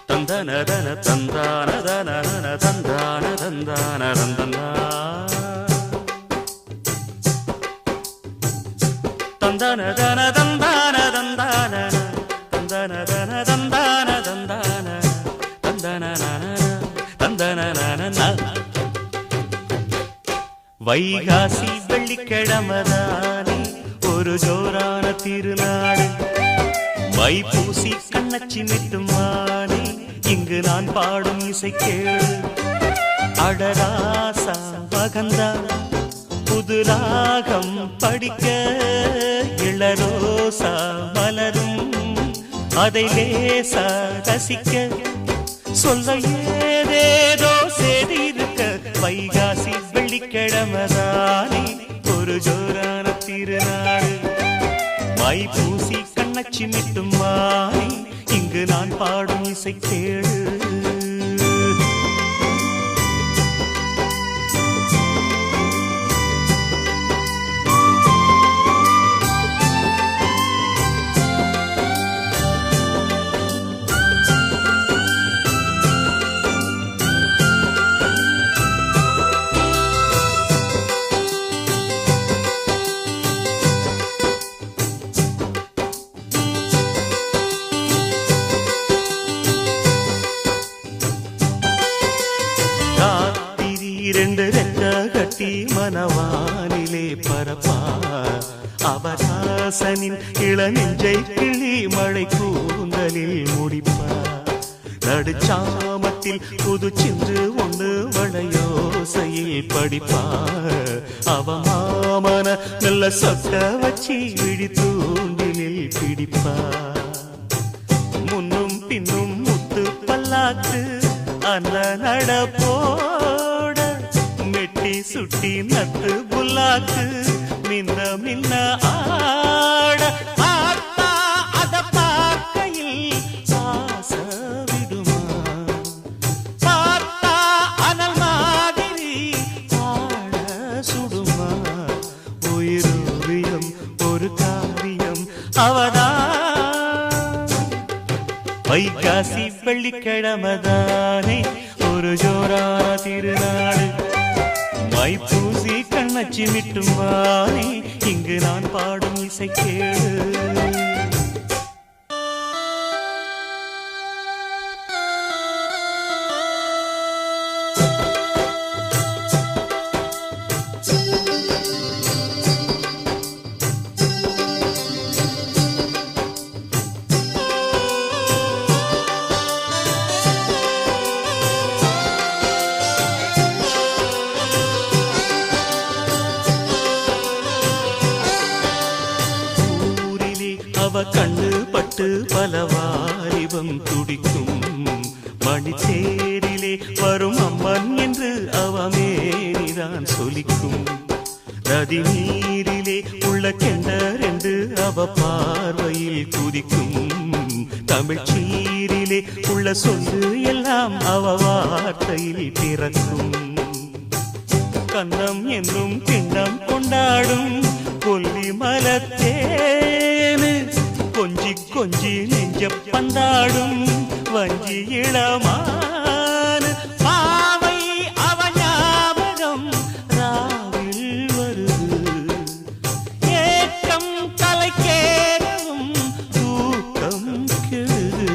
தந்தனதன தந்தானதன தந்தான தந்தான தந்தனா தந்தனதன தந்தான தந்தான தந்தனதன தந்தான தந்தான தந்தனன தந்தனன வைகாசி வெள்ளிக்கிழமதானே ஒரு ஜோரான திருநாடு வைப்பூசி கண்ணச்சி மிட்டுமானே இங்கு நான் பாடும் இசை கேளு அடராசா மகந்தா புது ராகம் படிக்க இளரோசா மலரும் அதை லேசா ரசிக்க சொல்ல ஏதேதோ சேதி இருக்க வைகாசி வெள்ளிக்கிழமதானே ஒரு ஜோரான திருநாடு வைப்பூசி கண்ணச்சி மிட்டுமானே இங்கு நான் பாடும் இசை கேளு இரண்டு ரெக்க கட்டி மனவானிலே பரப்பா அவராசனின் இளநெஞ்சை கிளி மழை கூந்தலில் முடிப்பா நடுச்சாமத்தில் புது சின்று ஒன்று வளையோசையில் படிப்பா அவ மாமன நல்ல சொக்க வச்சி விழி தூண்டிலில் பிடிப்பா முன்னும் பின்னும் முத்து பல்லாக்கு அன்ன நடப்போட மெட்டி சுட்டி நட்டு புல்லாக்கு மின்ன மின்ன ஆட பார்த்தா அத பார்க்கையில் ஆச விடுமா பார்த்தா அனல் மாதிரி ஆட சுடுமா உயிரோவியம் ஒரு காவியம் அவதான் வைகாசி வெள்ளிக்கிழமதானே ஒரு ஜோரான திருநாடு வைப்பூசி கண்ணச்சி மிட்டுமானே இங்கு நான் பாடும் இசை கேளு அவ கண்ணு பட்டு பலவாரிவம் துடிக்கும் மணித்தேரிலே வரும் அம்மன் என்று அவ மேனிதான் சொலிக்கும் நதி நீரிலே உள்ள கெண்டரென்று அவ பார்வையில் குதிக்கும் தமிழ் சீரிலே உள்ள சொல்லு எல்லாம் அவ வார்த்தையில் பிறக்கும் கண்ணம் என்னும் கிண்ணம் கொண்டாடும் கொல்லி மலத்தேனு கொஞ்சி கொஞ்சி நெஞ்ச பந்தாடும் வஞ்சி இளமான பாவை அவ ஞாபகம் ராவில் வருது ஏக்கம் தலைக்கேறவும் தூக்கம் கெடுது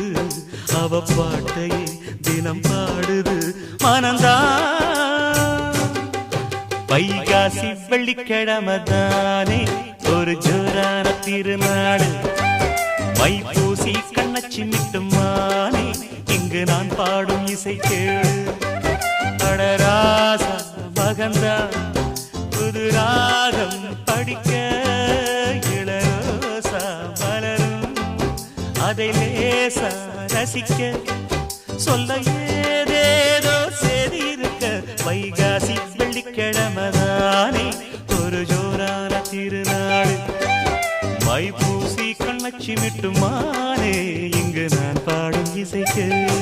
அவ பாட்டையே தினம் பாடுது மனந்தான் வைகாசி வெள்ளிக்கிழமதானே ஒரு ஜோரான திருநாடு வைப்பூசி கண்ணச்சி மிட்டுமானே இங்கு நான் பாடும் இசை கேளு அடராசா மகந்தா புது ராகம் படிக்க இளரோசா மலரும் அதை லேசா ரசிக்க சொல்ல ஏதேதோ சேதி இருக்க வைகாசி வெள்ளிக்கிழமதானே ஒரு ஜோரான திருநாடு வைப்பூசி கண்ணச்சி மிட்டுமானே இங்கு நான் பாடும் இசை கேளு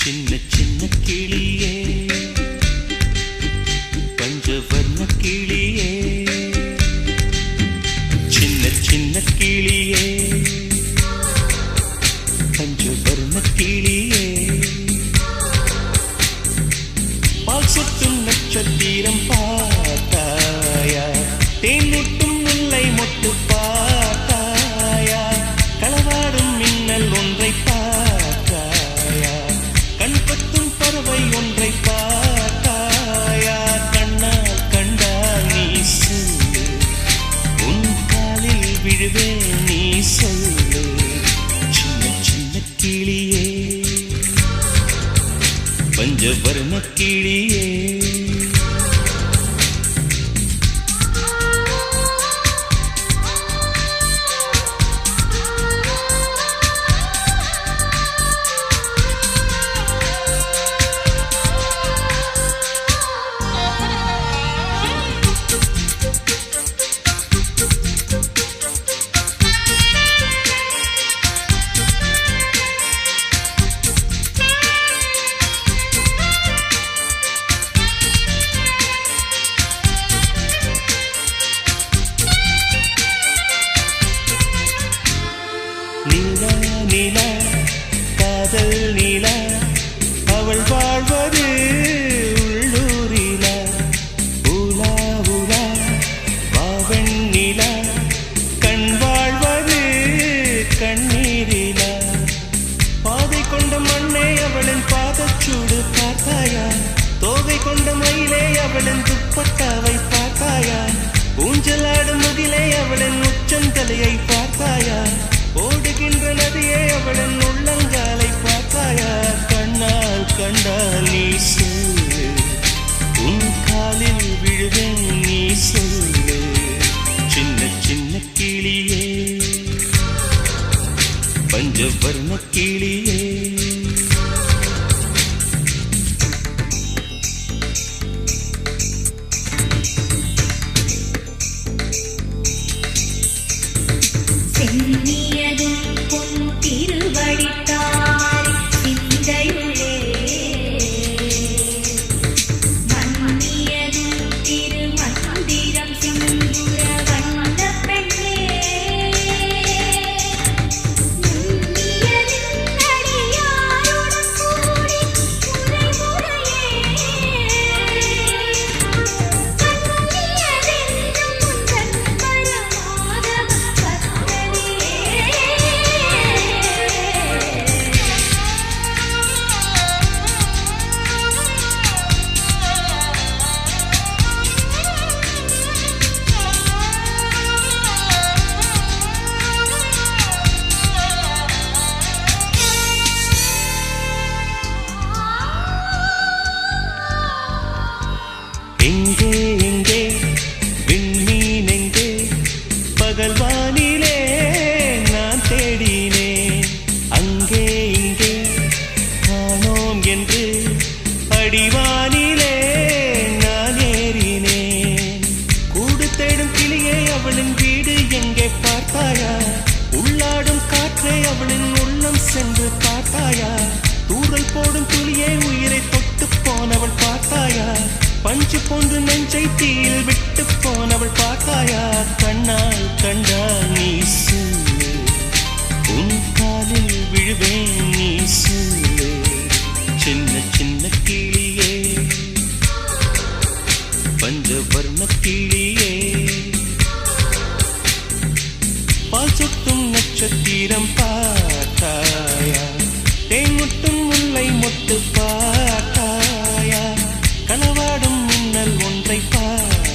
சின்ன சின்ன கிளியே பஞ்சவர்ண கிளியே சின்ன சின்ன கிளியே பஞ்சவர்ண கிளியே பால் சொட்டும் நட்சத்திரம் பார்த்தாயா தேன்முட்டும் முல்லை மொட்டு பார்த்தாயா களவாடும் மின்னல் ஒன்றை பார்த்தாயா கண்பத்தும் பறவை ஒன்றை பார்த்தாயா கண்ணால் கண்டால் நீ சொல்லு உன் காலில் விழுவேன் நீ சொல்லு சின்ன சின்ன கிளியே பஞ்சவர்ண கிளியே நிலா நிலா காதல் நிலா அவள் வாழ்வது உள்ளூரிலா உலா உலா வாவன் நிலா கண் வாழ்வது கண்ணீரிலா பாதை கொண்ட மண்ணே அவளின் பாதச்சூடு பார்த்தாயா தோகை கொண்ட மயிலே அவளின் துப்பட்டாவை பார்த்தாயா ஊஞ்சலாடும் முகிலே அவளின் உச்சந்தலையை பார்த்தாயா ஓடுகின்ற நதியே அவளின் உள்ளங்காலை பார்த்தாயா கண்ணால் கண்டால் நீ சொல்லு உன் காலில் விழுவேன் நீ சொல்லு சின்ன சின்ன கிளியே பஞ்சவர்ண கிளியே எங்கே எங்கே விண்மீன் எங்கே பகல்வானிலே நான் தேடினேன் அங்கே இங்கே காணோம் என்று அடிவானிலே நான் ஏறினேன் கூடு தேடும் கிளியே அவளின் வீடு எங்கே பார்த்தாயா உள்ளாடும் காற்றே அவளின் உள்ளம் சென்று பார்த்தாயா தூறல் போடும் துளியே உயிரை தொட்டு போனவள் பார்த்தாயா பஞ்சு போன்று நெஞ்சை தீயில் விட்டு போனவள் பார்த்தாயா கண்ணால் கண்டால் நீ சொல்லு உன் காலில் விழுவேன் நீ சொல்லு சின்ன சின்ன கிளியே பஞ்சவர்ண கிளியே பால் சொட்டும் நட்சத்திரம் பார்த்தாயா தேன்முட்டும் முல்லை மொட்டு பார்த்தாயா களவாடும் மின்னல் ஒன்றை பார்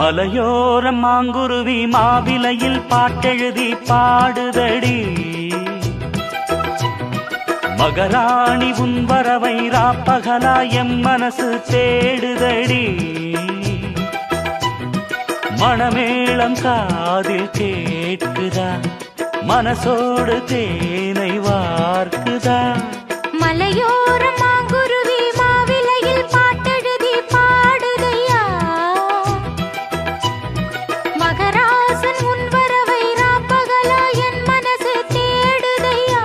மலையோரம் மாங்குருவி மாவிலையில் பாட்டெழுதி பாடுதடி மகராணி உன் வரவை ராப்பகலா எம் மனசு தேடுதடி மணமேளம் காதில் கேட்குதா மனசோடு தேனை வார்க்குதா மலையோரம் மாங்குருவி மாவிலையில் பாட்டெழுதி பாடுதையா மகராசன் உன் வரவை ராப்பகலா என் மனசு தேடுதையா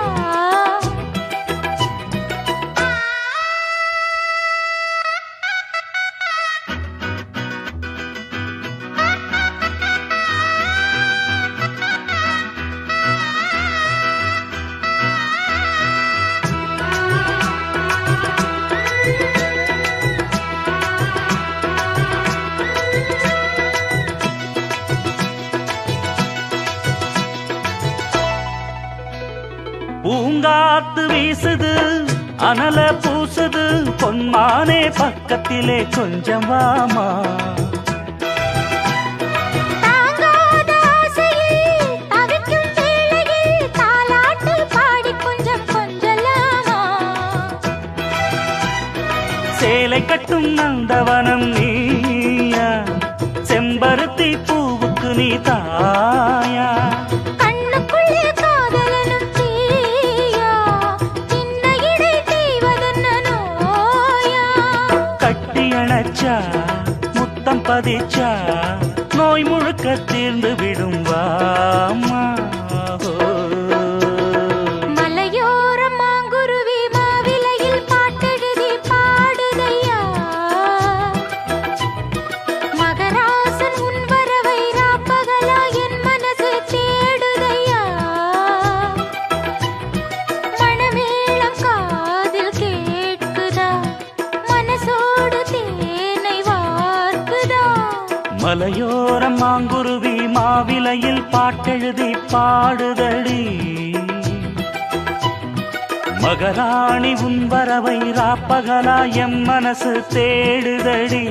பூங்காத்து வீசுது அனல பூசுது பொன்மானே பக்கத்திலே கொஞ்சம் வாமா தாங்காத ஆசையில் தவிக்கும் வேளையில் தாலாட்டு பாடி கொஞ்சம் கொஞ்சலாமா சேலை கட்டும் நந்தவனம் நீயா செம்பருத்தி பூவுக்கு நீ தாயா முத்தம் பதிச்சா நோய் முழுக்க தீர்ந்து விடும் வாமா மலையோரம் மாங்குருவி மாவிலையில் பாட்டெழுதி பாடுதையா மகராசன் உன் வரவை ராப்பகலா என் மனசு தேடுதையா மணமேளம் காதில் கேட்குதா மனசோடு மலையோரம் மாங்குருவி மாவிலையில் பாட்டெழுதி பாடுதடி மகராணி உன் வரவை ராப்பகலா எம் மனசு தேடுதடி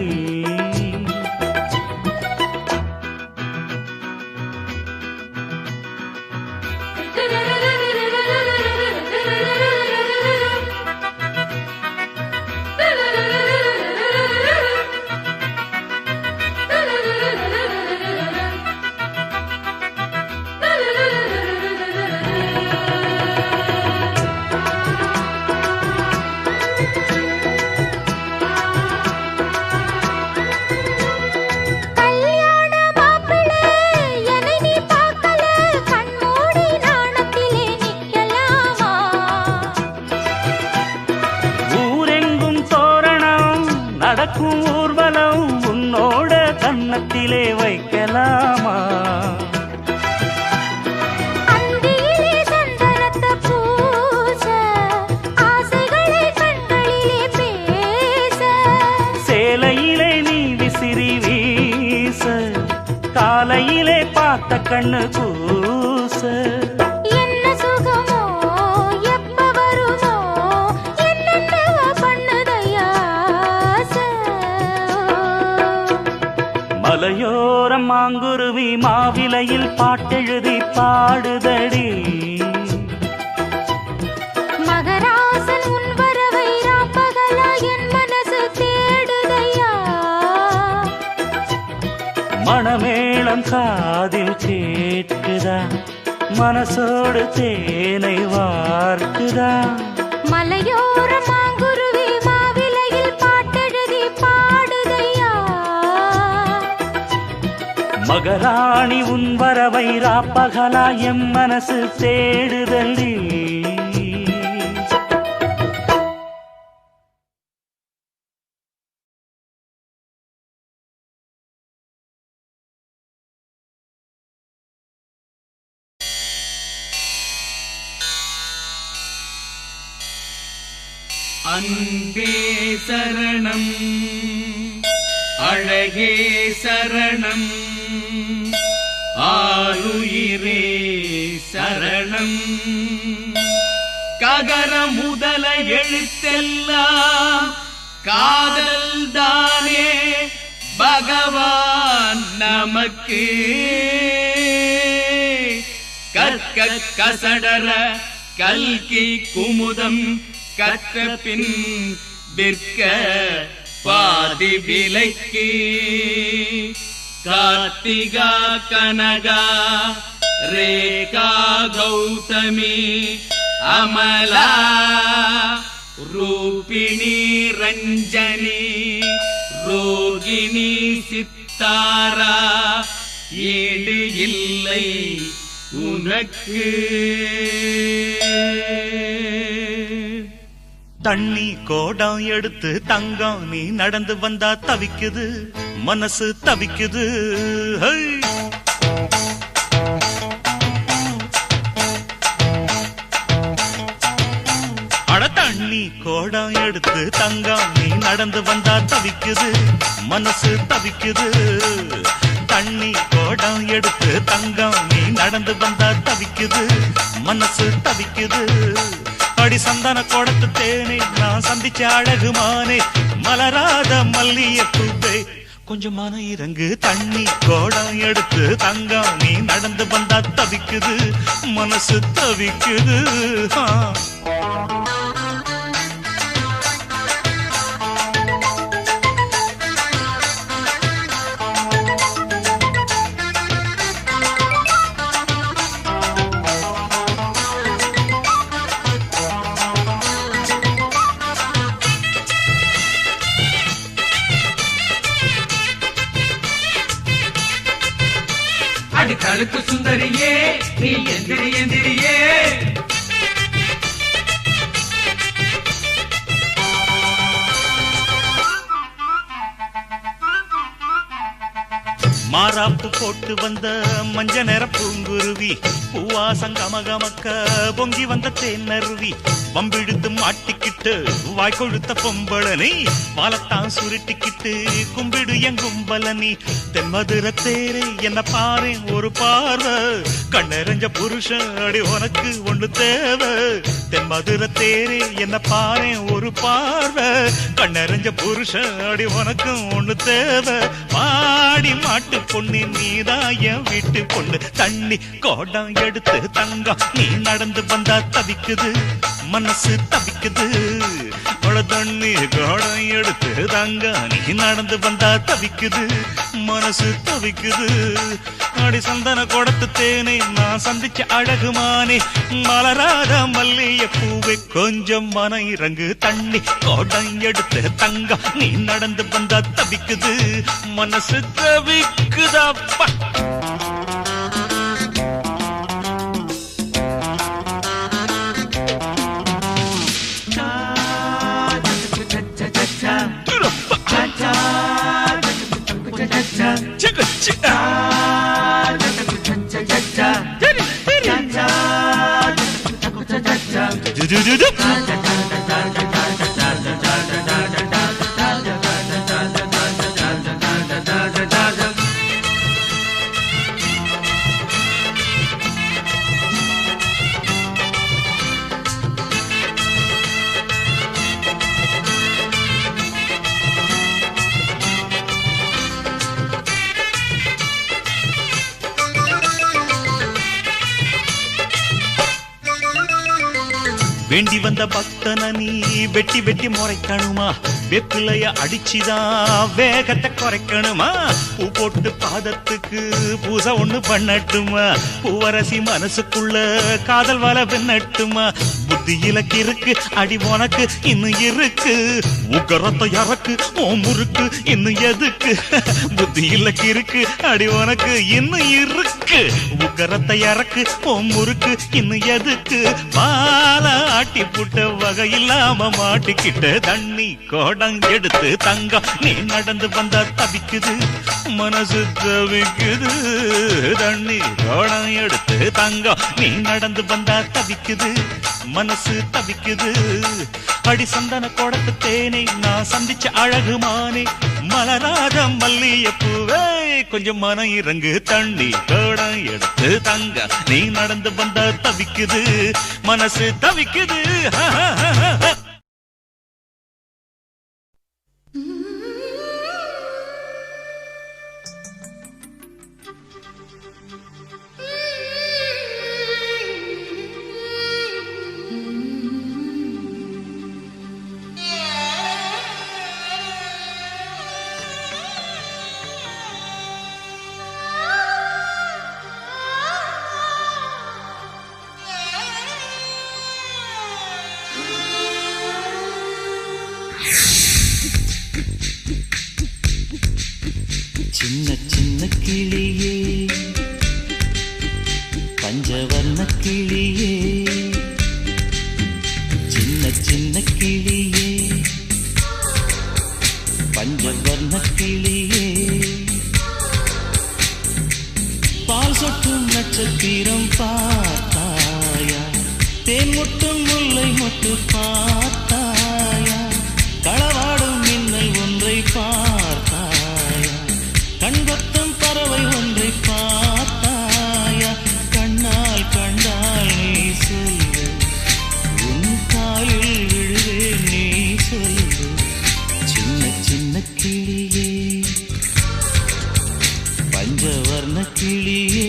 நடக்கும் ஊர்வலம் உன்னோட கன்னத்திலே வைக்கலாமா அந்தியிலே சந்தனத்தை பூச ஆசைகளை கண்களிலே பேச சேலையிலே நீ விசிறி வீச காலையிலே பார்த்த கண்ணு கூச மலையோரம் மாங்குருவி மாவிலையில் பாட்டெழுதி பாடுதடி மகராசன் உன் வரவை ராப்பகலா என் மனசு தேடுதையா மணமேளம் காதில் கேட்குதா மனசோடு தேனை வார்க்குதா மலையோரம் மாங்குருவி மாவிலையில் பாட்டெழுதி பாடுதையா மகராணி உன் வரவை ராப்பகலா எம் மனசு தேடுதடி அன்பே சரணம் அழகே சரணம் ஆருயிரே சரணம் ககர முதல எழுத்தெல்லாம் காதல் தானே பகவான் நமக்கு கற்க கசடர கல்கி குமுதம் கற்ற பின் விற்க பாதி விலைக்கு கார்த்திகா கனகா ரேகா கௌதமி அமலா ரூபிணி ரஞ்சனி ரோகிணி சித்தாரா ஈடு இல்லை உனக்கு தண்ணி கோடம் எடுத்து தங்கம் நீ நடந்து வந்தா தவிக்குது மனசு தவிக்குது ஹை! அட தண்ணி கோடம் எடுத்து தங்கம் நீ நடந்து வந்தா தவிக்குது மனசு தவிக்குது தண்ணி கோடம் எடுத்து தங்கம் நீ நடந்து வந்தா தவிக்குது மனசு தவிக்குது அடி சந்தன கோடத்து தேனே நான் சந்திச்ச அழகுமானே மலராத மல்லிய பூவே கொஞ்சம் மன இறங்கு தண்ணி கோடம் எடுத்து தங்கம் நீ நடந்து வந்தா தவிக்குது மனசு தவிக்குது அடி கழுத்து சுந்தரியே நீ எந்திரி எந்திரியே மாறாப்பு போட்டு வந்த மஞ்ச நிற பூங்குருவி பூவாசம் கமகமக்க பொங்கி வந்த தேனருவி வம்பிடுத்து மாட்டிக்கிட்டு வாய் கொழுத்த பொம்பளனி வாழத்தான் சுருட்டிக்கிட்டு கும்பிடு என் கும்பலனி தென்மதுர தேரே என்ன பாரு ஒரு பார்வை கண்ணெறிஞ்ச புருஷன் அடி உனக்கு ஒண்ணு தேவை தென்மதுர தேரே என்ன பாரு ஒரு பார்வை கண்ணெறிஞ்ச புருஷன் அடி உனக்கு ஒண்ணு தேவை பாடி மாட்டு பொண்ணு நீதான் என் வீட்டு பொண்ணு தண்ணி கோடம் எடுத்து தங்கம் நீ நடந்து வந்தா தவிக்குது மனசு தவிக்குது தண்ணி கோடம் எடுத்து தங்கம் நீ நடந்து வந்தா தவிக்குது மனசு தவிக்குது அடி சந்தன கோடத்து தேனே நான் சந்திச்ச அழகுமானே மலராத மல்லிய பூவை கொஞ்சம் மன இறங்கு தண்ணி கோடம் எடுத்து தங்கம் நீ நடந்து வந்தா தவிக்குது மனசு தவிக்குதப்பா வேண்டி வந்த பக்தன நீ வெட்டி வெட்டி முறைக்கணுமா வெப்பிலைய அடிச்சுதான் வேகத்தை குறைக்கணுமா பூ போட்டு பாதத்துக்கு பூசை ஒண்ணு பண்ணட்டுமா பூவரசி மனசுக்குள்ள காதல் வல வெண்ணட்டுமா புத்தியில கிறுக்கு அடி உனக்கு இன்னும் இருக்கு உக்கரத்தை இறக்கு ஓ முறுக்கு இன்னும் எதுக்கு புத்தியில கிறுக்கு அடி உனக்கு இன்னும் இருக்கு உக்கரத்தை இறக்கு ஓ முறுக்கு இன்னும் எதுக்கு பால ஆட்டி புட்ட வகையில்லாம மாட்டிக்கிட்ட தண்ணி கோடம் எடுத்து தங்கம் நீ நடந்து வந்தா தவிக்குது மனசு தவிக்குது தண்ணி கோடம் எடுத்து தங்கம் நீ நடந்து வந்தா தவிக்குது மனசு தவிக்குது அடி சந்தன கோடத்து தேனை நான் சந்திச்ச அழகுமானே மலராத மல்லிய பூவே கொஞ்சம் மன இறங்கு தண்ணி கோடம் எடுத்து தங்க நீ நடந்து வந்தா தவிக்குது மனசு தவிக்குது Mm-hmm. 「 Mm-hmm. சொட்டும் நட்சத்திரம் பார்த்தாயா தேன் முட்டும் முல்லை மொட்டு பார்த்தாயா களவாடும் மின்னல் ஒன்றை பார்த்தாயா கண்கொத்தும் பறவை ஒன்றை பார்த்தாயா கண்ணால் கண்டால் நீ சொல்லு உன் காலில் விழுவேன் நீ சொல்லு சின்ன சின்ன கிளியே பஞ்சவர்ண கிளியே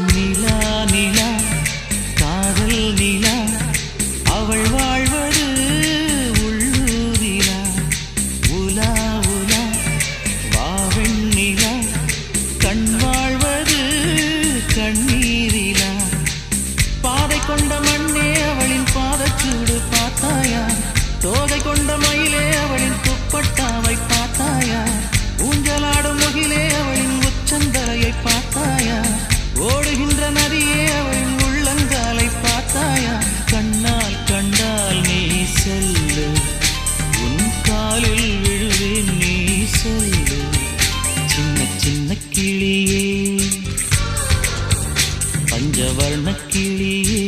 நிலா நிலா காதல் நிலா அவள் வாழ்வது உள்ளூரிலா உலா உலா வாவெண் நிலா கண் வாழ்வது கண்ணீரிலா பாதை கொண்ட மண்ணே அவளின் பாதச்சூடு பார்த்தாயா தோகை கொண்ட மயிலே அவளின் துப்பட்டாவை பார்த்தாயா ஊஞ்சலாடும் முகிலே அவளின் உச்சந்தலையை பார்த்தாயா ஓடுகின்ற நதியே அவளின் உள்ளங்காலை பார்த்தாயா கண்ணால் கண்டால் நீ சொல்லு உன் காலில் விழுவேன் நீ சொல்லு சின்ன சின்ன கிளியே பஞ்சவர்ண கிளியே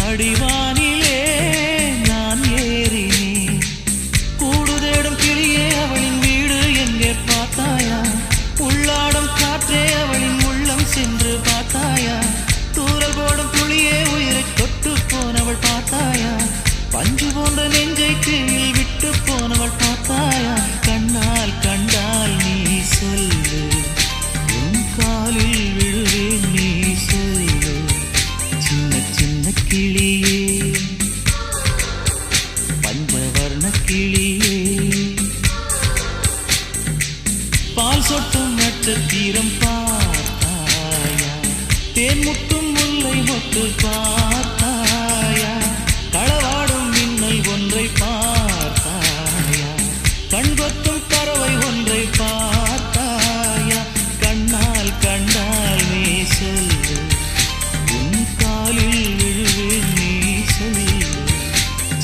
அடிவானிலே நான் ஏறினேன் கூடு தேடும் கிளியே அவளின் வீடு எங்கே பார்த்தாயா உள்ளாடும் காற்றே அவளின் உள்ளம் சென்று பார்த்தாயா தூரல் போடும் புளியே உயிரை தொட்டு போனவள் பார்த்தாயா பஞ்சு போன்ற நெஞ்சை கீழில் விட்டு போனவள் பார்த்தாயா கண்ணால் கண்டால் நீ சொல்லு உன் காலில் விழுவேன் நீ சொல்லு சின்ன சின்ன கிளியே பஞ்சவர்ண கிளியே பால் சொட்டும் நட்சத்திரம் பார்த்தாயா தேன் முட்டும் முல்லை மொட்டு பார்த்தாயா களவாடும் மின்னல் ஒன்றை பார்த்தாயா கண்கொத்தும் பறவை ஒன்றை பார்த்தாயா கண்ணால் கண்டால் நீ சொல்லு உன் காலில் விழுவேன் நீ சொல்லு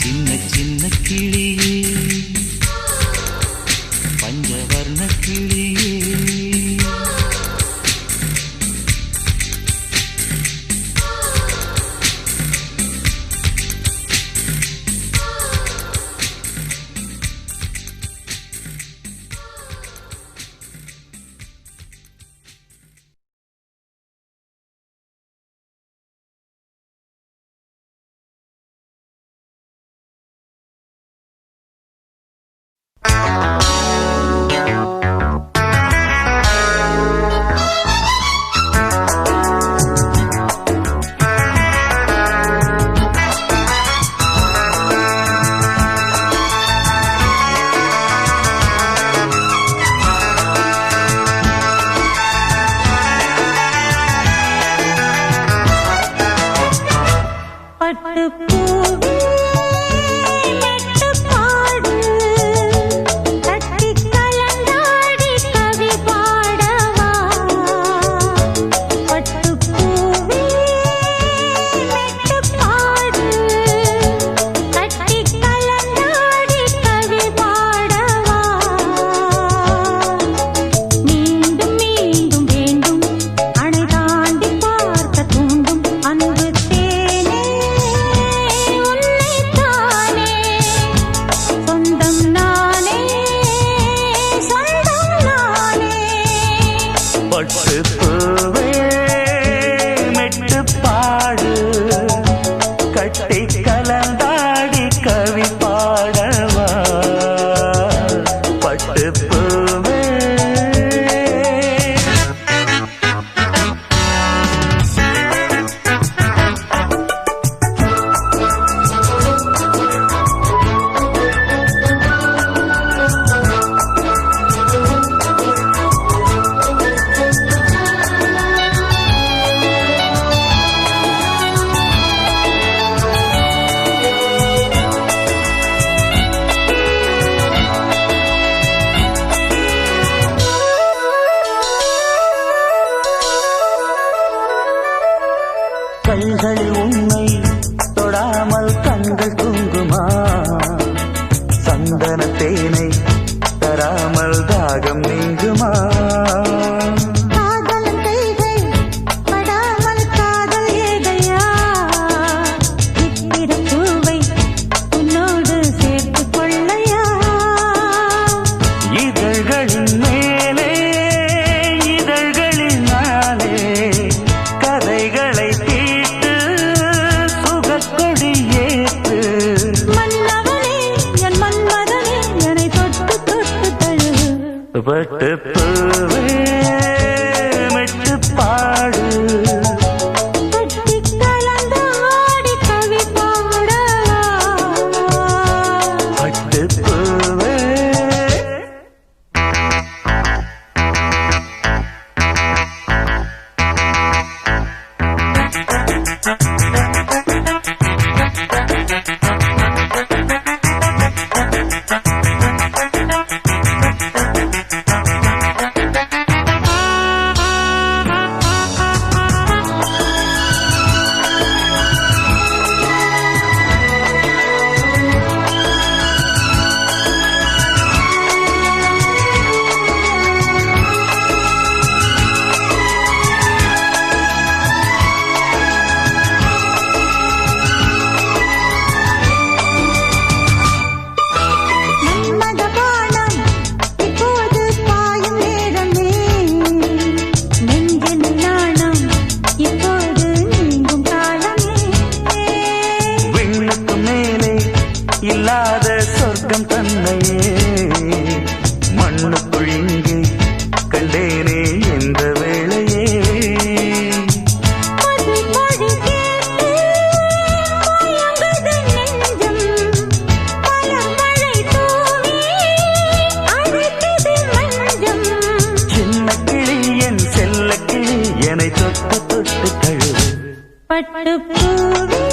சின்ன சின்ன கிளியே கைகளில் உன்னை தொடாமல் கண்கள் தூங்குமா? சந்தன தேனை தராமல் தாகம் நீங்குமா? காதல் கைகை படாமல் காதல் ஏதையா? இத்திர பூவை உன்னோடு சேர்த்துக் கொள்ளையா? இதழ்களின் மேலே இதழ்களினாலே கதைகளை பட்டு பூவே மெட்டு பாடு கட்டி கலந்தாடி கவி பாடவா? பட்டு பூவே இல்லாத சொர்க்கம் தன்னையே மண்ணுக்குள் இங்கே கண்டேனே என்ற வேளையே சின்ன கிளி என் செல்ல கிளி என்னை தொட்டு தொட்டு தழுவு பட்டு பூவே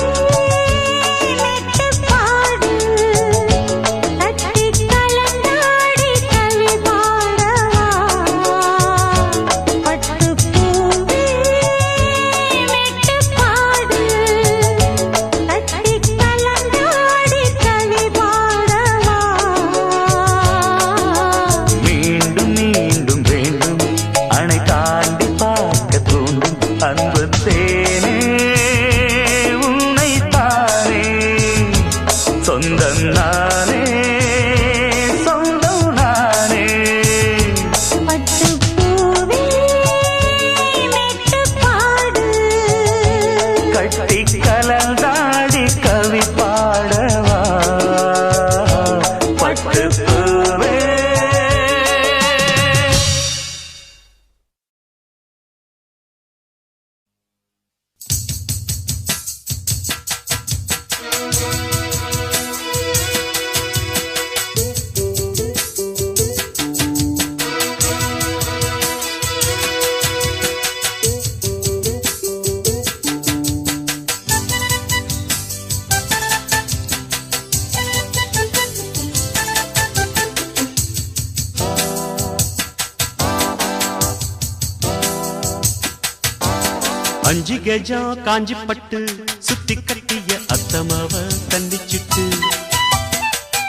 அஞ்சு கெஜம் காஞ்சி பட்டு சுத்தி கட்டிய அத்தமாவ கண்டிச்சிட்டு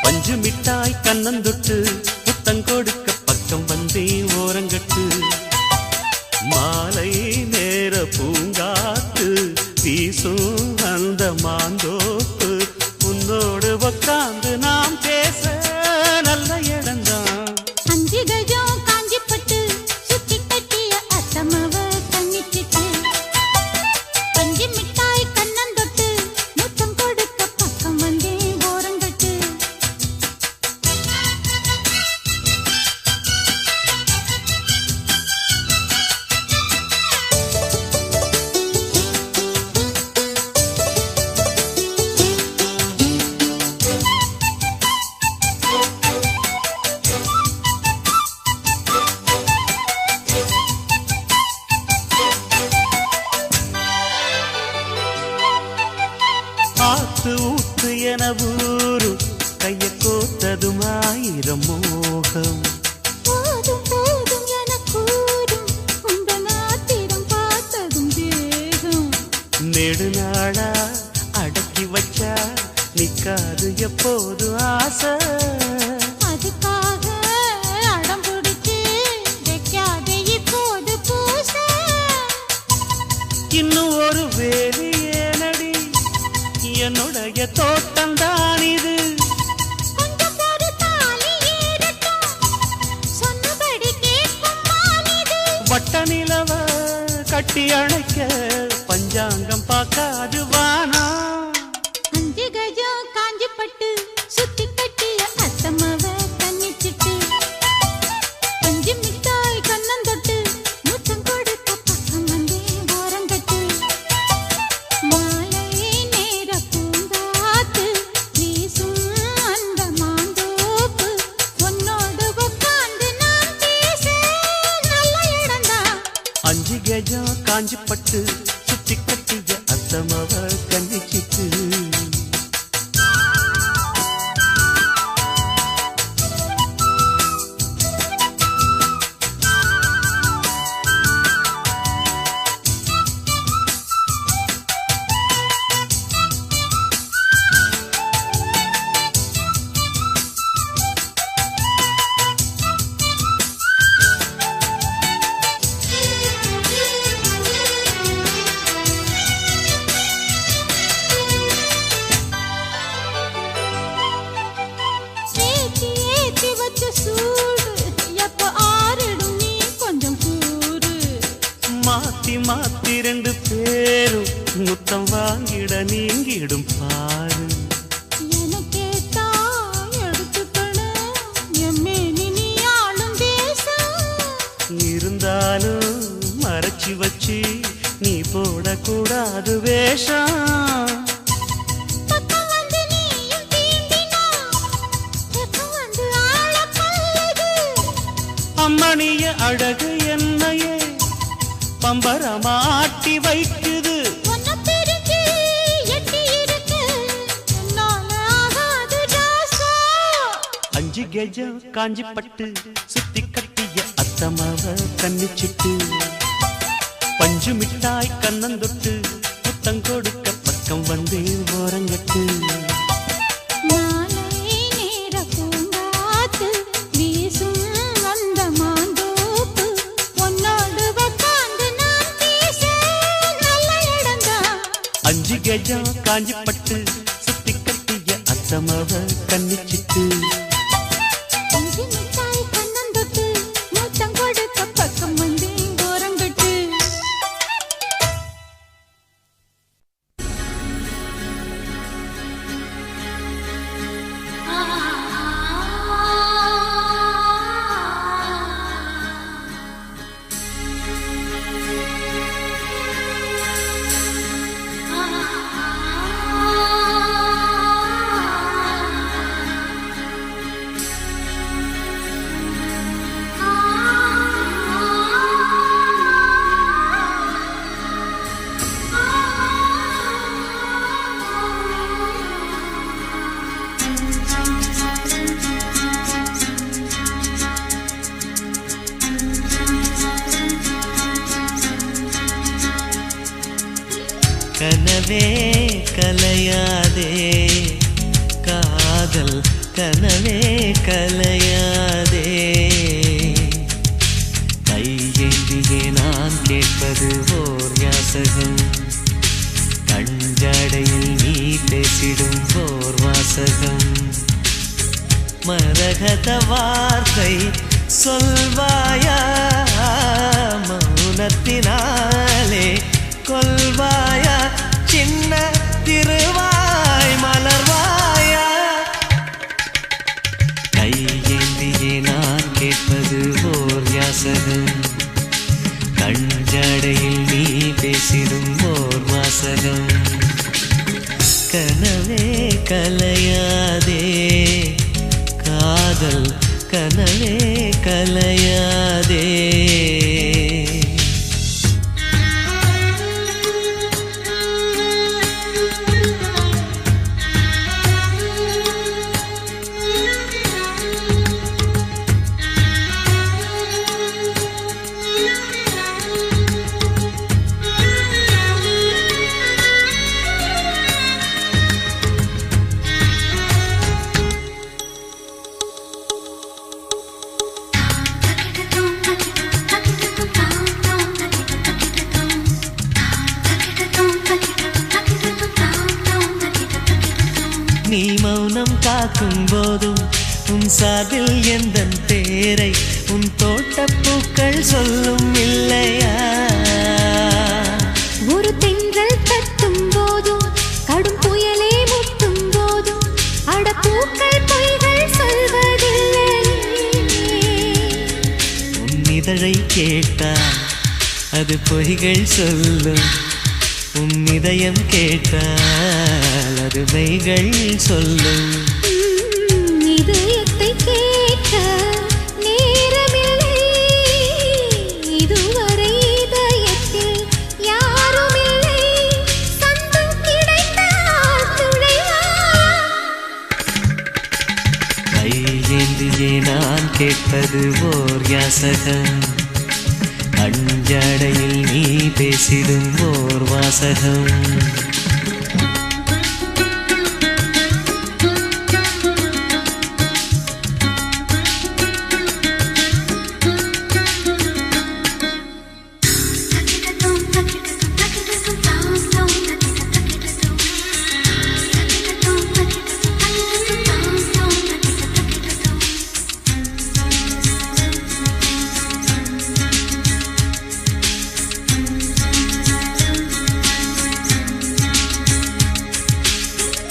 பஞ்சு மிட்டாய் கண்ணந்தொட்டு புத்தங்கொடுக்க பக்கம் வந்தே ஓரங்கட்டு மாலை நேர பூங்காத்து வீசும் அந்த மாந்தோப்பு உன்னோடு உக்காந்து நாம் பேச நல்ல இடம்தான். அஞ்சு கஜம் காஞ்சி பட்டு சுத்தி கட்டிய அத்தமவ கண்ணிச்சிட்டு பஞ்சு மிட்டாய் கண்ணந்தொட்டு முத்தம் கொடுக்க பக்கம் வந்தே ஓரங்கட்டு ஆத்து ஊத்து என ஊரு கைய கோத்ததும் ஆயிரம் மோகம் போதும் போதும் என கூடும் உந்த நாத்திரம் பார்த்ததும் தேகம் நெடுநாளா அடக்கி வச்சா நிக்காது எப்போது ஆசை அதுக்காக அடம் பிடிச்சு வைக்காதே இப்போது பூச இன்னும் ஒரு வேலி ஏனடி என்னுடைய தோட்டம்தான் இது கொஞ்சம் ஒரு தாலி ஏறட்டும் சொன்னபடி கேட்கும் மானிது வட்ட நிலவ கட்டி அணைக்க பஞ்சாங்கம் பார்க்காது வானா. அஞ்சு கஜம் காஞ்சி பட்டு சுத்தி கட்டிய அத்தமவ கண்ணிச்சிட்டு பஞ்சு மிட்டாய் கண்ணந்தொட்டு முத்தம் கொடுக்க பக்கம் வந்தே ஓரங்கட்டு மாலை நேர பூங்காத்து வீசும் அந்த மாந்தோப்பு உன்னோடு உட்கார்ந்து நாம் பேச நல்ல இடம்தான். அஞ்சு கெஜம் காஞ்சி பட்டு சுத்தி கட்டிய அத்தமவ கண்ணிச்சிட்டு ஏத்தி ஏத்தி வச்ச சூடு எப்ப ஆறிடும் நீ கொஞ்சம் கூறு மாத்தி மாத்தி ரெண்டு பேரும் முத்தம் வாங்கிட நீங்கிடும் பாரு எனக்கேத்தா எடுத்துக்கணும் எம்மேனி நீ ஆளும் தேசம் இருந்தாலும் மறைச்சி வச்சு நீ போடக்கூடாது வேஷம் பக்கம் வந்து நீயும் தீண்டினா வெக்கம் வந்து ஆளக் கொல்லுது அம்மணிய அழகு என்னையே பம்பரமாட்டி வைக்குது உன்னை பிரிஞ்சு எட்டி இருக்கு என்னால ஆகாது ராசா அஞ்சு கெஜம் காஞ்சி பட்டு சுத்தி கட்டிய அத்தமாவ கண்ணிச்சிட்டு பஞ்சு மிட்டாய் கண்ணந்தொட்டு புத்தங்கொடுக்க பக்கம் வந்தே ஓரங்கட்டு மாலை நேர பூங்காத்து வீசும் அந்த மாந்தோப்பு உன்னோடு உட்கார்ந்து நாம் பேச நல்ல இடம்தான். அஞ்சு கெஜம் காஞ்சி பட்டு சுத்தி கட்டிய அத்தமாவ கண்ணிச்சிட்டு பஞ்சு மிட்டாய் கண்ணந்தொட்டு முத்தம் கொடுக்க பக்கம் வந்தே ஓரங்கட்டு கனவே கலையாதே காதல் கனவே கலையாதே கையேந்தியே நான் கேட்பது ஓர் யாசகம் கஞ்சாடையில் நீ பேசிடும் ஓர் வாசகம் மரகத வார்த்தை சொல்வாயா மௌனத்தினாலே கொல்வாயா சின்ன திருவாய் மலர்வாயா கையேந்தியே நான் கேட்பது ஓர் யாசகம் கஞ்சாடையில் நீ பேசிடும் ஓர் வாசகம் கனவே கலையாதே காதல் கனவே கலையாதே நீ மௌனம் காக்கும் போதும் உன் சார்பில் எந்தன் பேரை உன் தோட்டப்பூக்கள் சொல்லும் இல்லையா ஒரு தென்றல் தட்டும் போதும் கடும் புயலே முட்டும் போதும் அடப்பூக்கள் பொய்கள் சொல்வதில்லை உன் இதழை கேட்டால் அது பொய்கள் சொல்லும் உன் இதயம் கேட்டால் அது மெய்கள் சொல்லும் இதயத்தை கேட்க நேரமில்லை இதுவரை இதயத்தில் யாருமில்லை சந்தம் கிடைத்தால் துணைவா கையேந்தியே நான் கேட்பது ஓர் யாசகம் அஞ்சாடையில் நீ பேசிடும் ஓர் வாசகம்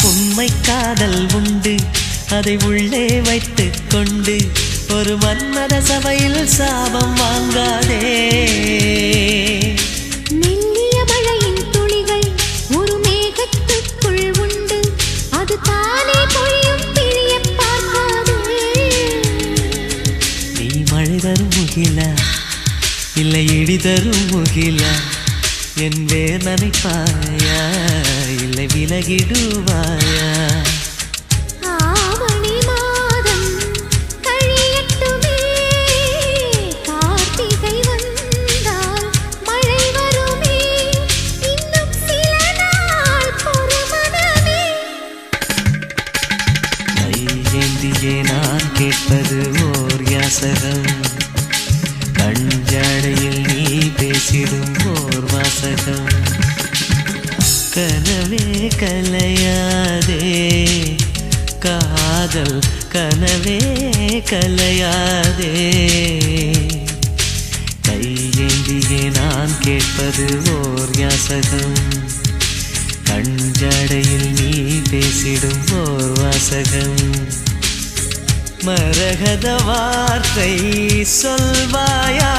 உண்மை காதல் உண்டு அதை உள்ளே வைத்துக் கொண்டு ஒரு மன்மத சபையில் சாபம் வாங்காதே மெல்லிய மழையின் துளிகள் ஒரு மேகத்துக்குள் உண்டு அது தானே பொழியும் பிழிய பார்க்காதே நீ மழை தரும் முகிலா இல்லை இடி தரும் முகிலா என் வேர் நனைப்பாயா இல்லை விலகிடுவாயா ஆவணி மாதம் கழியட்டுமே கார்த்திகை வந்தால் மழை வருமே இன்னும் சில நாள் பொறுமனமே கையேந்தியே நான் கேட்பது ஓர் யாசகம் கஞ்சாடையில் நீ பேசிடும் ஓர் வாசகம் கனவே கலையாதே காதல் கனவே கலையாதே கையேந்தியே நான் கேட்பது ஓர் யாசகம் கஞ்சாடையில் நீ பேசிடும் ஓர் வாசகம் மரகத வார்த்தை சொல்வாயா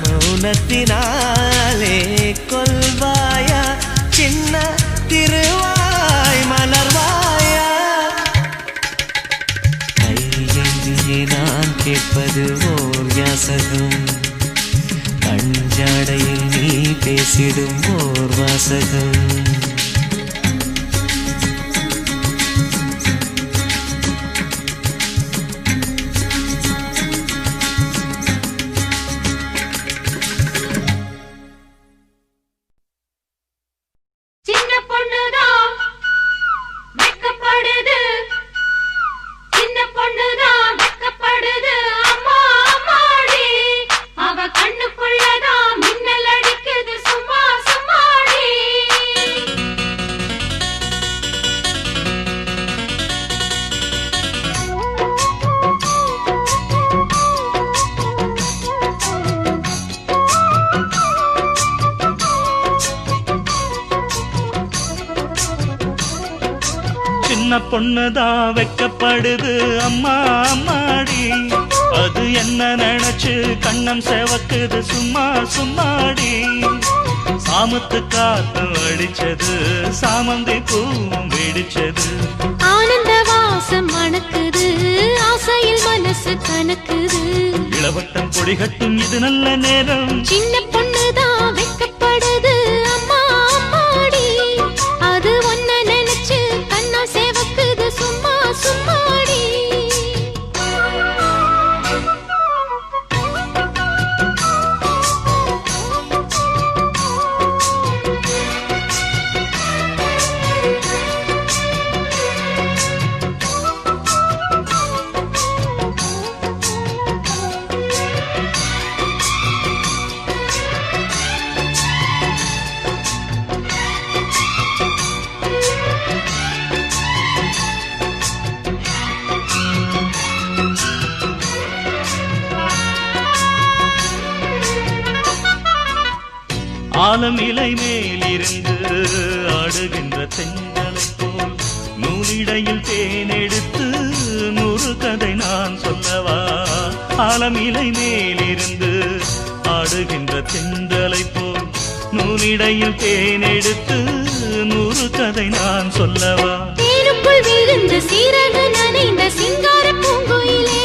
மௌனத்தினாலே கொல்வாயா சின்ன திருவாய் மலர்வாயா கையேந்தியே நான் கேட்பது ஓர் யாசகம் கஞ்சாடையில் நீ பேசிடும் ஓர் வாசகம் சின்ன பொண்ணுதான் வெக்கப்படுது அம்மா அம்மாடி, அது என்ன நினைச்சு கண்ணம் செவக்குது சும்மா சும்மாடி. சாமத்து காத்து அடிச்சது, சாமந்தி பூவும் வெடிச்சது, ஆனந்த வாசம் மணக்குது, ஆசையில் மனசு கணக்குது. இளவட்டம் கொடிகட்டும் இது நல்ல நேரம். சின்ன பொண்ணுதான் வெக்கப்படுது அம்மா அம்மாடி, அது ஒன்ன நினைச்சு கண்ணா சேவக்குது சும்மா சும்மாடி. ஆலம் இலை மேலிருந்து ஆடுகின்ற தென்றலை போல் நூலிடையில் தேனெடுத்து 100 கதை நான் சொல்லவா. ஆலம் இலை மேலிருந்து ஆடுகின்ற தென்றலை போல் நூலிடையில் தேனெடுத்து 100 கதை நான் சொல்லவா. தேனுக்குள் விழுந்த சீரக நனைந்த சிங்கார பூங்குயிலே,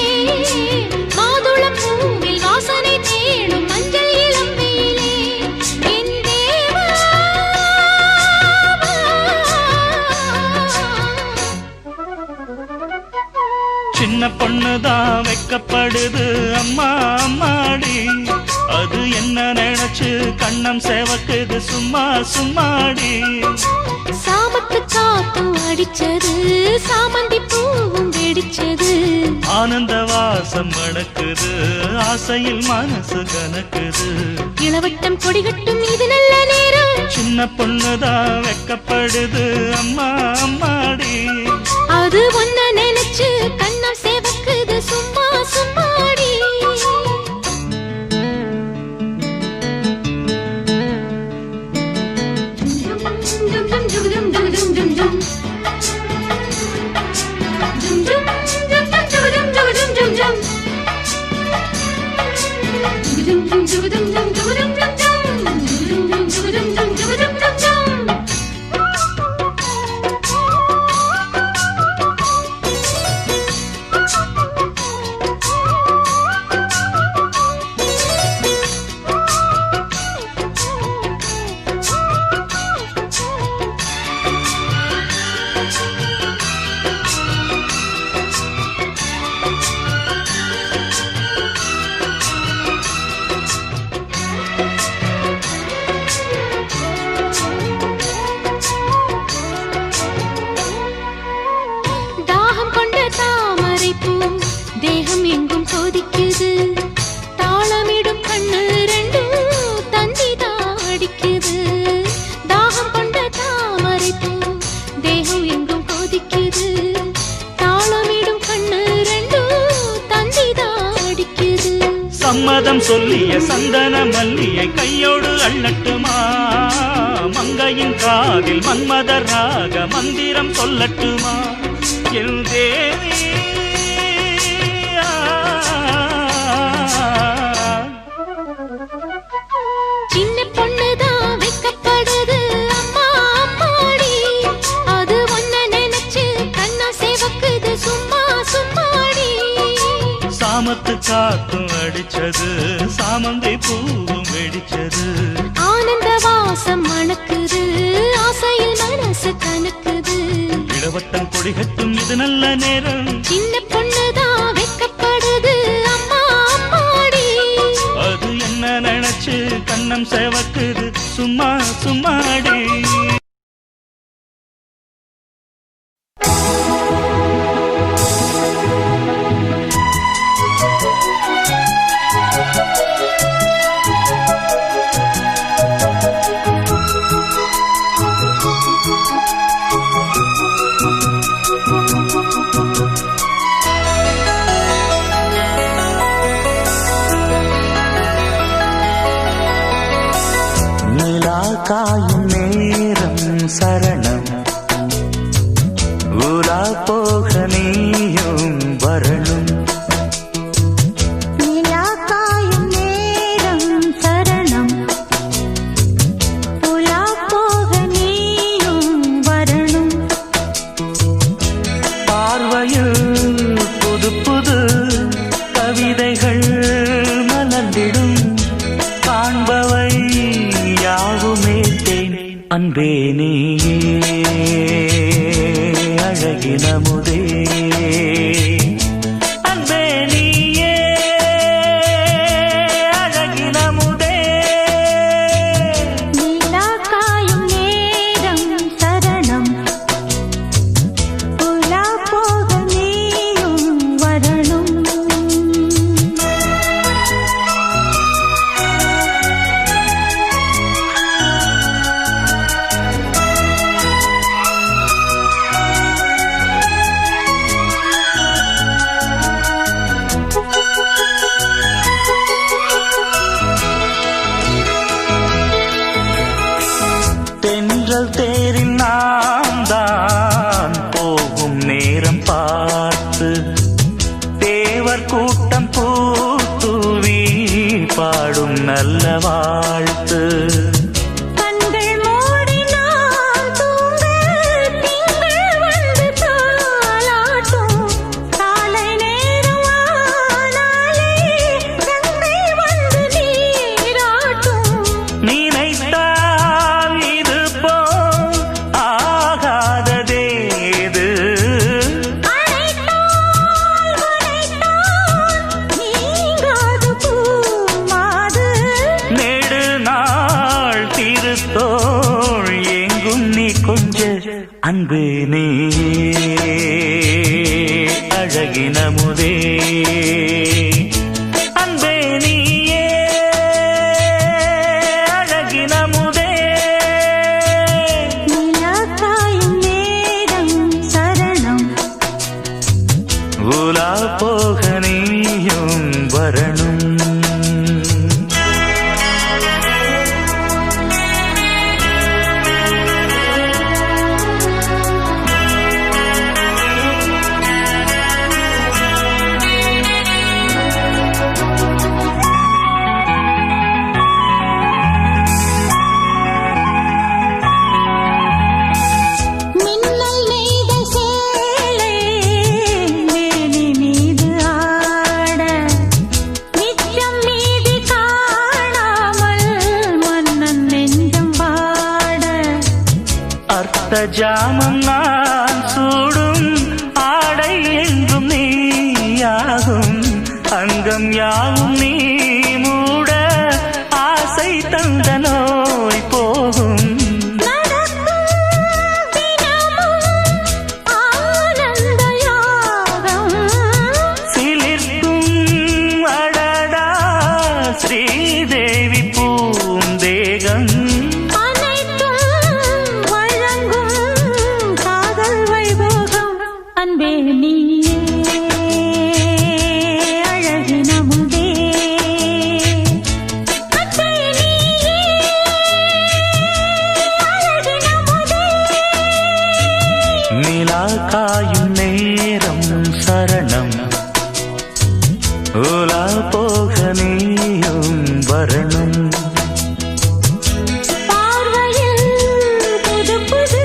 மாதுளம் பூவில் வாசனை தேடும் மஞ்சள் இளம்பியிலே, என் தேவா. சின்ன பொண்ணுதான் வெக்கப்படுது அம்மா அம்மாடி, அது என்ன நினைச்சு கண்ணம் சேவக்குது சும்மா சும்மாடி. சாமத்து காத்தும் அடிச்சது, சாமந்தி பூவும் வெடிச்சது, ஆனந்த வாசம் மணக்குது, ஆசையில் மனசு கணக்குது. இளவட்டம் கொடிகட்டும் இது நல்ல நேரம். சின்ன பொண்ணுதான் வெக்கப்படுது அம்மா அம்மாடி, அது ஒன்ன நினைச்சு கண்ணம் சேவக்குது சும்மா சும்மாடி. தாகம் கொண்ட தாமரை பூ தேகம் எங்கும் கொதிக்குது, தாளமிடும் கண்ணு ரெண்டும் தந்திதான் அடிக்குது. தாகம் கொண்ட தாமரை பூ தேகம் எங்கும் கொதிக்குது, தாளமிடும் கண்ணு ரெண்டும் தந்திதான் அடிக்குது. சம்மதம் சொல்லிய சந்தன மல்லியை கையோடு அள்ளட்டுமா, மங்கையின் காதில் மன்மதராக மந்திரம் சொல்லட்டுமா. என் தேவி சின்ன பொண்ணுதான் வெக்கப்படுது அம்மா அம்மாடி, அது ஒன்ன நினைச்சு கண்ணா சேவக்குது சும்மா சும்மாடி. சாமத்து காத்தும் அடிச்சது, சாமந்தி பூவும் வெடிச்சது, ஆனந்த வாசம் மணக்குது, ஆசையில் மனசு கணக்குது. இளவட்டம் கொடிகட்டும் இது நல்ல நேரம். சின்ன பொண்ணுதான் வெக்கப்படுது அம்மா அம்மாடி, அது என்ன நினைச்சு கண்ணம் சேவக்குது சும்மா சும்மாடி. காயும் நேரம் சரணம், ஊர உலா போக நீயும் வரணும். நிலா காயும் நேரம் சரணம் உலா போக நீயும் வரணும். பார்வையில் புது புது கவிதைகள் மலர்ந்திடும். காண்பவை யாவுமே தேன். அன்பே நீயே அழகினமுதே. அன்பே நீயே அழகினமுதே. நிலா காயும் நேரம் சரணம் உலா போக நீயும் வரணும். தென்றல் தேரில் நாம் தான் போகும் நேரம் பார்த்து தேவர் கூட்டம் பூத்துவி பாடும் நல்ல வாழ்த்து. கண்கள் மூடினால் தூங்க திங்கள் வந்து தாலாட்டும். காலை நேரம் ஆனாலே கங்கை வந்து நீராட்டும். நினைத்தால் இது போல் ஆகாததேது. அழைத்தால் நீங்காது பூமாது. நெடு நாள் திருத்தோள் எங்கும் நீ கொஞ்ச. அன்பு நீ அழகினமுதே. அன்பே நீயே அழகினமுதே. நிலா காயும் நேரம் சரணம் உலா போக நீயும் வரணும். மின்னல் நெய்த சேலை மேனி மீது ஆட. நிச்சம் மீதி காணாமல் மன்னன் நெஞ்சம் வாட. அர்த்த ஜாமம் நான் சூடும் ஆடை என்றும் நீயாகும். அங்கம் யாவும் நீ மூட ஆசை தந்த நோய் போகும். நடக்கும் தினமும் ஆனந்த யாகம். சிலிர்க்கும் அடடா ஸ்ரீதேவி பூந்தேகம். அனைத்தும் வழங்கும் காதல் வைபோகம். அன்பே நீயே அழகினமுதே. அன்பே நீயே அழகினமுதே. நிலா காயும் நேரம் சரணம் உலா போக நீயும் வரணும். பார்வையில் புது புது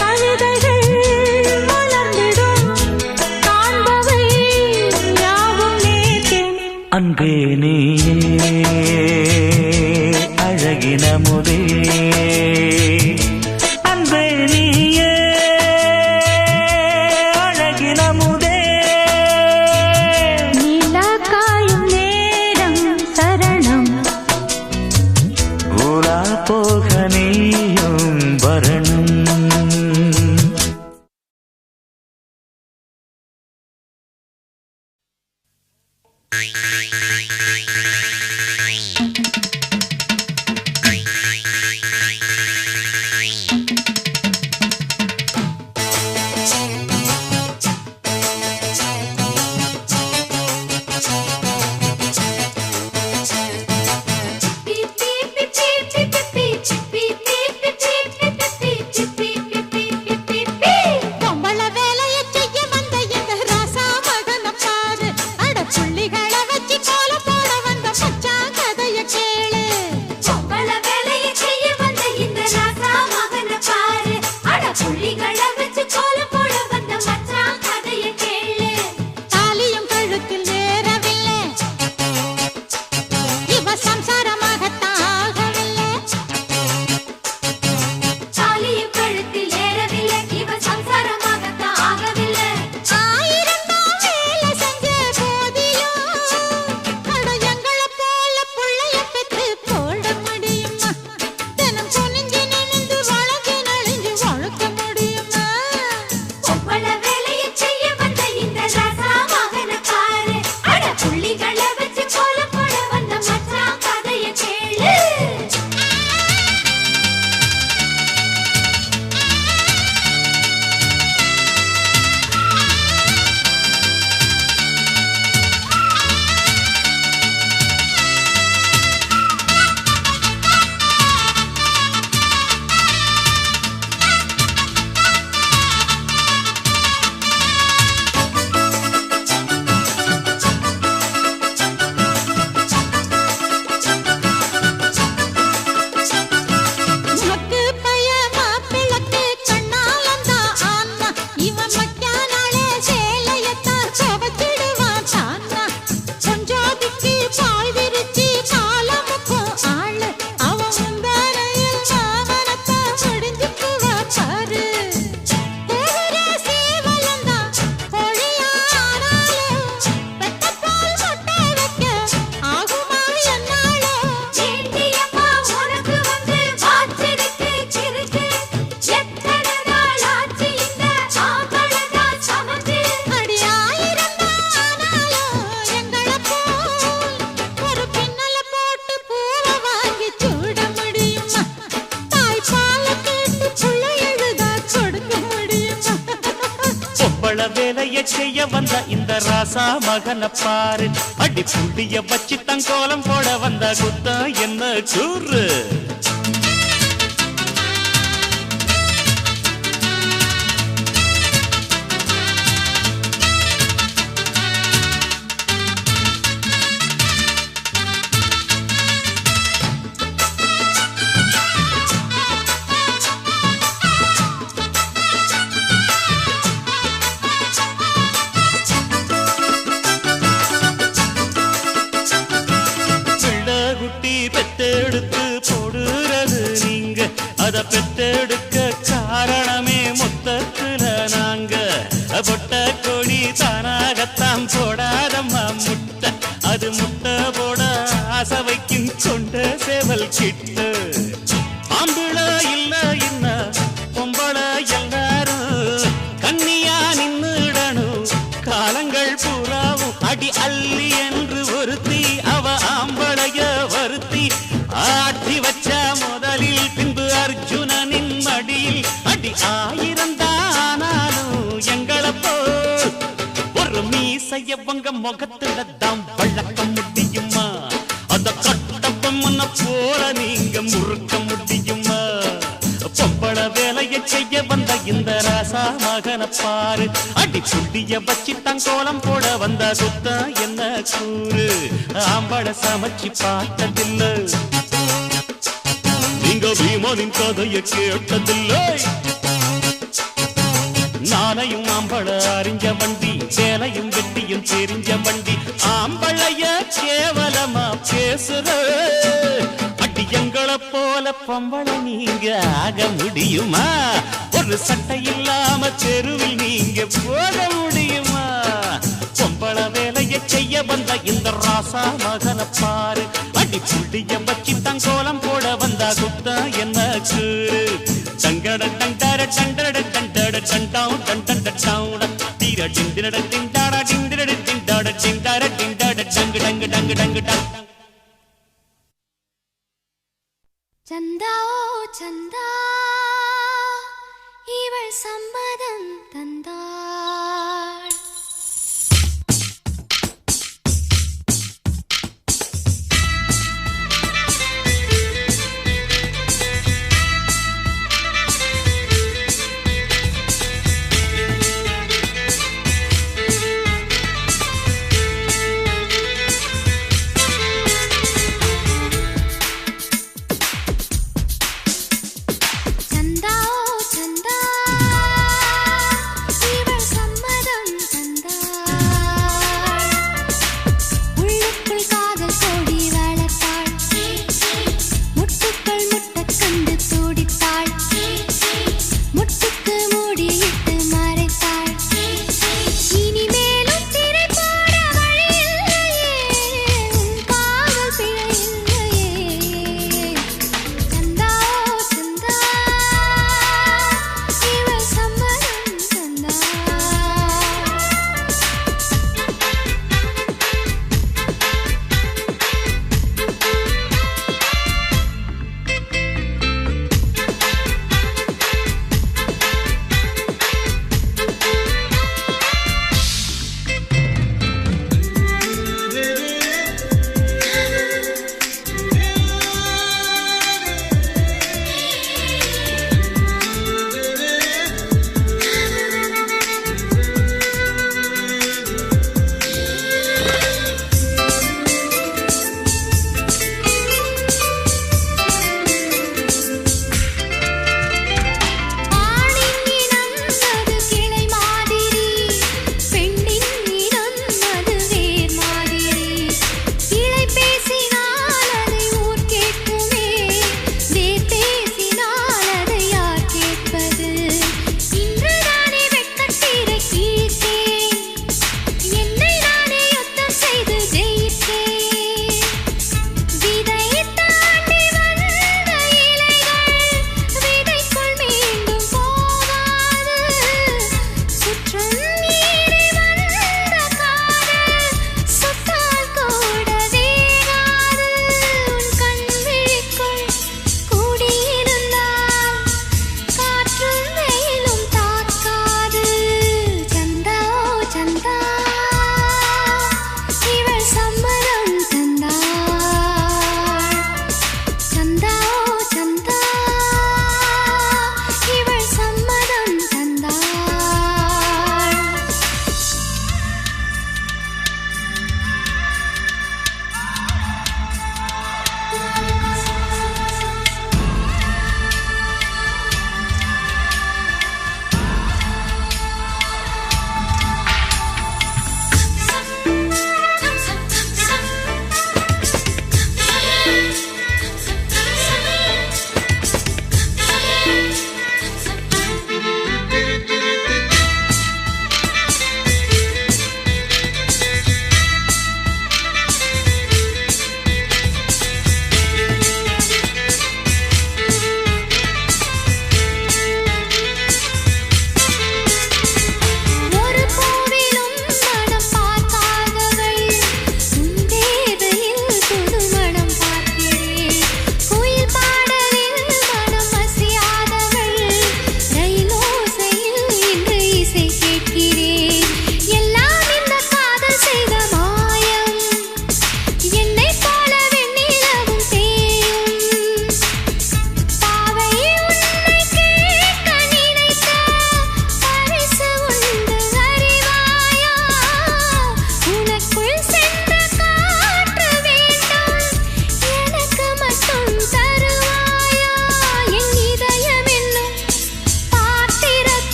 கவிதைகள் மலர்ந்திடும். காண்பவை யாவும் நேர்த்தேன். அன்பே நீயே அழகினமுதே. அன்பே நீயே அழகினமுதே. நிலா காயும் நேரம் சரணம் உலா போக நீயும் வரணும். பொம்பள பொம்பள வேலைய செய்ய வந்த இந்த ராசா மகன பாரு அடி புண்டிய வச்சு தங்கோலம் போட வந்த குத்தா என்ன கூறு பெத்தெடுத்து போடுறது நீங்க அத பெத்தெடுக்க காரணமே மொத்தத்துல நாங்க பொட்ட கொடி தானாகத்தான் போடாதம்மா முட்டை அது முட்டை போட ஆசை வைக்கும் கொண்ட சேவல் கிட்ட ஆம்பள இல்ல இன்ன பொம்பள எல்லாரும் கன்னியா நின்னுடணும் காலங்கள் பூராவும் அடி அள்ளி என்று ஒருத்தி அவ ஆம்பளைய வருத்தி ஆட்டி வச்ச முதலில் பின்பு அர்ஜுனனின் மடியில் அடி 1000 தானாலும் எங்களப்போ ஒரு மீசையவங்க முகத்துல தான் வளர்க்க முடியுமா அத கட்டப்பம்மன போல நீங்க முறுக்க முடியுமா பொம்பள வேலையை செய்ய வந்த இந்த ராசா மகன பாரு அடி புண்டிய வச்சு தங்கோலம் போட வந்த சுத்த என்ன கூறு ஆம்பள சமைச்சு பார்த்ததில்லை நீங்க பீமனின் கதையை கேட்டதில்லை நானையும் ஆம்பள அறிஞ்ச வண்டி வேலையும் வெட்டியும் தெரிஞ்ச வண்டி ஆம்பளைய கேவலமா பேசுற அடி எங்களை போல பொம்பள நீங்க ஆக முடியுமா ஒரு சட்டை இல்லாம தெருவில் நீங்க போக முடியுமா பொம்பள வேலையை செய்ய வந்த இந்த ராசா மகன பாரு அடி புள்ளிய வச்சு தங்கோலம் போட வந்தா குத்தா என்ன கூறு டங்கட டண்டட டண்டட டண்டட டண்டாவு டண்டட டவுட தீர டிண்டட டிண்டாட டிண்டட டிண்டாட டிண்டாட டிண்டாட டங்கு டங்கு டங்கு டங்கு டங் சந்தா ஓ சந்தா இவள் சம்மதம் தந்தாள்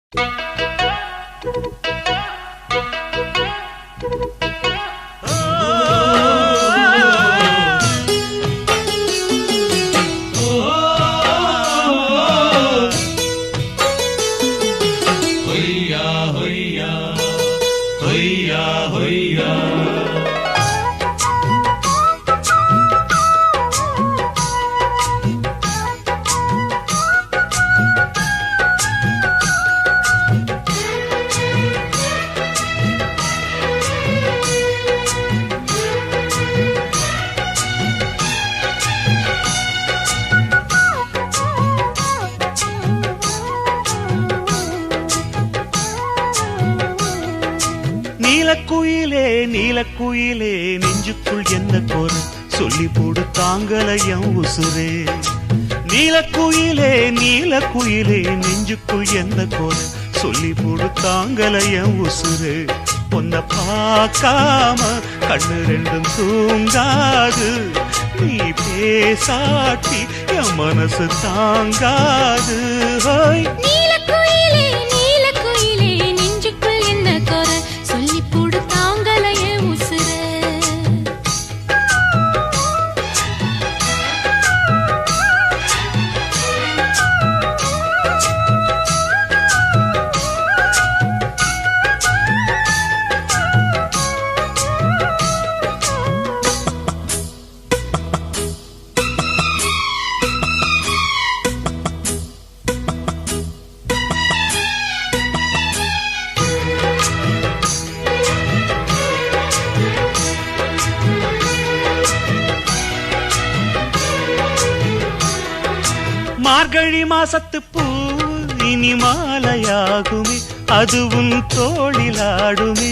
நீலக்குயிலே நீலக்குயிலே நெஞ்சுக்குள் என்ன கோர சொல்லி போடு தாங்கலையம் உசுரே. நீலக்குயிலே நீலக்குயிலே நெஞ்சுக்குள் என்ன கோர சொல்லி போடு தாங்கலையம் உசுரே. உன்னை பார்க்காம கண்ணு ரெண்டும் தூங்காது, நீ பேசாட்டி என் மனசு தாங்காது. நீலக்குயிலே நீலக்குயிலே நெஞ்சுக்குள் என்ன கோர சொல்லி போடு தாங்கலைய உசுர. மார்கழி மாசத்து பூ இனி மாலையாகுமே, அதுவும் தோளிலாடுமே.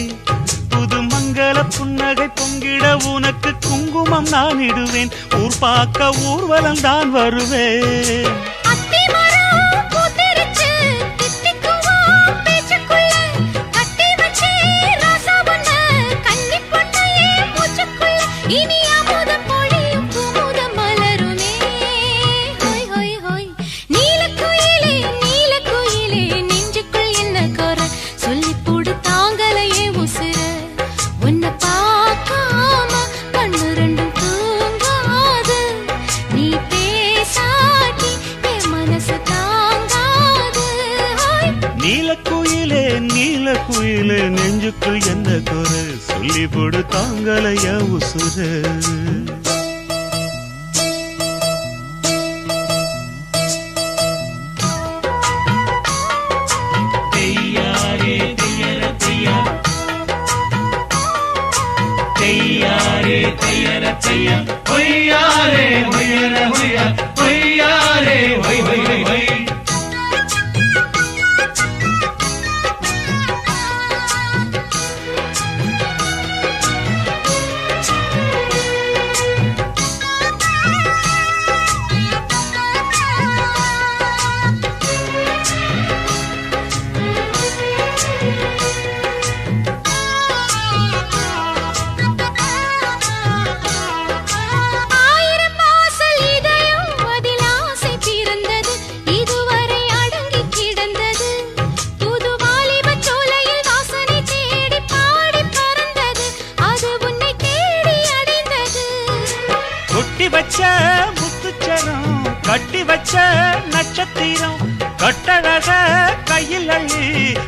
புது மங்கள புன்னகை பொங்கிட உனக்கு குங்குமம் நான் இடுவேன். ஊர் பார்க்க ஊர்வலம் தான் வருவேன். நீலக்குயிலே நீலக்குயிலே நெஞ்சுக்குள் என்ன குறை சொல்லி போடு தாங்கலைய உசுர. வச்ச முத்துச்சரம் கட்டி வச்ச நட்சத்திரம் கட்டழக கையில் அள்ளி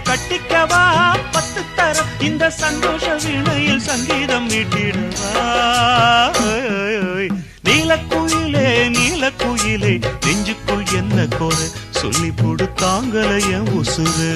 கட்டிக்கவா 10 தரம். இந்த சந்தோஷ வீணையில் சங்கீதம் மீட்டிடவா. நீலக்குயிலே நீலக்குயிலே நெஞ்சுக்குள் என்ன கோர சொல்லி போடு தாங்கலைய உசுரு.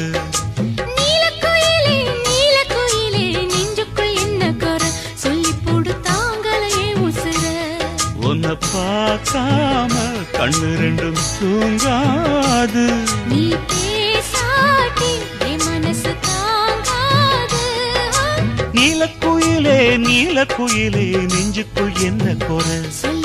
உன்னை பார்க்காம கண்ணு ரெண்டும் தூங்காது, நீ பேசாட்டி என் மனசு தாங்காது. நீலக்குயிலே நீலக்குயிலே நெஞ்சுக்குள் என்ன குறை சொல்லி